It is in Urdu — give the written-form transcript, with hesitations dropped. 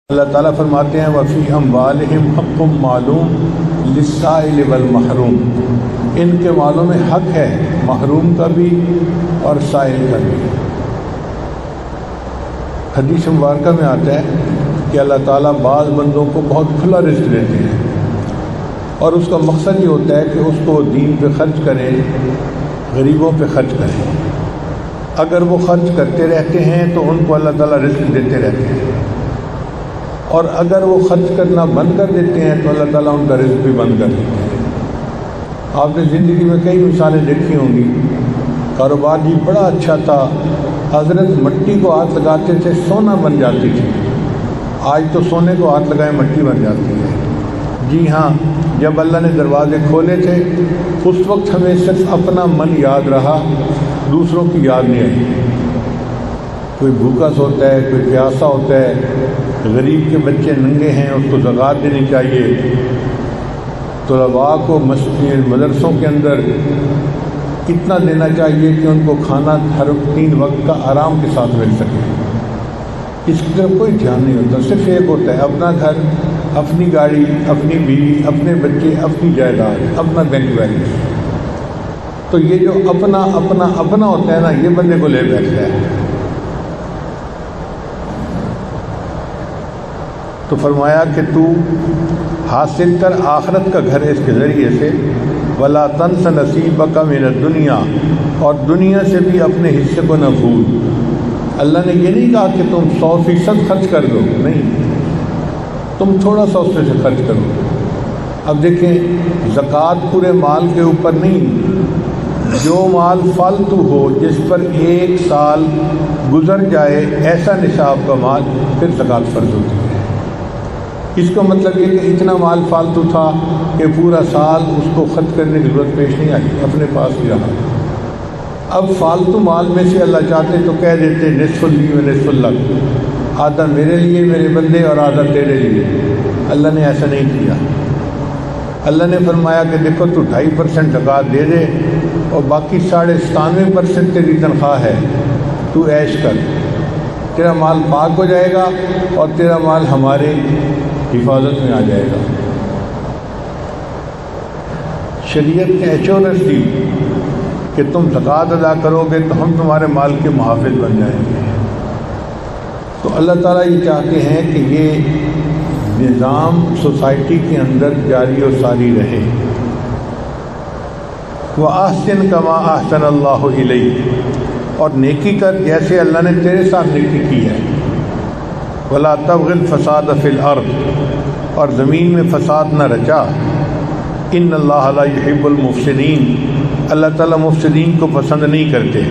اللہ تعالیٰ فرماتے ہیں وَفِي أَمْوَالِهِمْ حَقٌّ مَّعْلُومٌ لِلسَّائِلِ وَالْمَحْرُومِ، ان کے مالوں میں حق ہے، محروم کا بھی اور سائل کا بھی۔ حدیث مبارکہ میں آتا ہے کہ اللہ تعالیٰ بعض بندوں کو بہت کھلا رزق دیتے ہیں اور اس کا مقصد یہ ہوتا ہے کہ اس کو وہ دین پہ خرچ کریں، غریبوں پہ خرچ کریں۔ اگر وہ خرچ کرتے رہتے ہیں تو ان کو اللہ تعالیٰ رزق دیتے رہتے ہیں، اور اگر وہ خرچ کرنا بند کر دیتے ہیں تو اللہ تعالیٰ ان کا رزق بھی بند کر دیتے ہیں۔ آپ نے زندگی میں کئی مثالیں دیکھی ہوں گی، کاروبار جی بڑا اچھا تھا، حضرت مٹی کو ہاتھ لگاتے تھے سونا بن جاتی تھی، آج تو سونے کو ہاتھ لگائے مٹی بن جاتی ہے۔ جی ہاں، جب اللہ نے دروازے کھولے تھے اس وقت ہمیں صرف اپنا من یاد رہا، دوسروں کی یاد نہیں آئی۔ کوئی بھوکا سوتا ہے، کوئی پیاسا ہوتا ہے، غریب کے بچے ننگے ہیں، اس کو زکوٰۃ دینی چاہیے، طلباء کو مدرسوں کے اندر اتنا دینا چاہیے کہ ان کو کھانا ہر 3 وقت کا آرام کے ساتھ مل سکے۔ اس کی طرف کوئی دھیان نہیں ہوتا، صرف ایک ہوتا ہے اپنا گھر، اپنی گاڑی، اپنی بیوی، اپنے بچے، اپنی جائیداد، اپنا بینک بیلنس۔ تو یہ جو اپنا اپنا اپنا ہوتا ہے نا، یہ بندے کو لے بیٹھتا ہے۔ تو فرمایا کہ تو حاصل کر آخرت کا گھر اس کے ذریعے سے، وَلَا تَنْسَ نَصِيبَكَ مِنَ الدُّنْيَا، اور دنیا سے بھی اپنے حصے کو نہ بھول۔ اللہ نے یہ نہیں کہا کہ تم 100% خرچ کر دو، نہیں، تم تھوڑا سا اس میں سے خرچ کرو۔ اب دیکھیں، زکوٰۃ پورے مال کے اوپر نہیں، جو مال فالتو ہو، جس پر 1 سال گزر جائے ایسا نصاب کا مال، پھر زکوٰۃ فرض ہوتی ہے۔ اس کا مطلب یہ کہ اتنا مال فالتو تھا کہ پورا سال اس کو خرچ کرنے کی ضرورت پیش نہیں آئی، اپنے پاس ہی رہا۔ اب فالتو مال میں سے اللہ چاہتے تو کہہ دیتے نصف لی و نصف لک، آدھا میرے لیے میرے بندے اور آدھا تیرے لیے۔ اللہ نے ایسا نہیں کیا۔ اللہ نے فرمایا کہ دیکھو تو 2.5% زکوٰۃ دے دے اور باقی 97.5% تیری تنخواہ ہے، تو عیش کر، تیرا مال پاک ہو جائے گا اور تیرا مال ہمارے حفاظت میں آ جائے گا۔ شریعت نے ایشورنس دی کہ تم زکوٰۃ ادا کرو گے تو ہم تمہارے مال کے محافظ بن جائیں گے۔ تو اللہ تعالیٰ یہ چاہتے ہیں کہ یہ نظام سوسائٹی کے اندر جاری و ساری رہے۔ وَأَحْسِن كَمَا أَحْسَنَ اللَّهُ إِلَيْكَ، اور نیکی کر جیسے اللہ نے تیرے ساتھ نیکی کی ہے۔ وَلَا تَبْغِ الْفَسَادَ فِي الْأَرْضِ، اور زمین میں فساد نہ رچا۔ إِنَّ اللَّهَ لَا يُحِبُّ الْمُفْسِدِينَ، اللہ تعالیٰ مفسدین کو پسند نہیں کرتے۔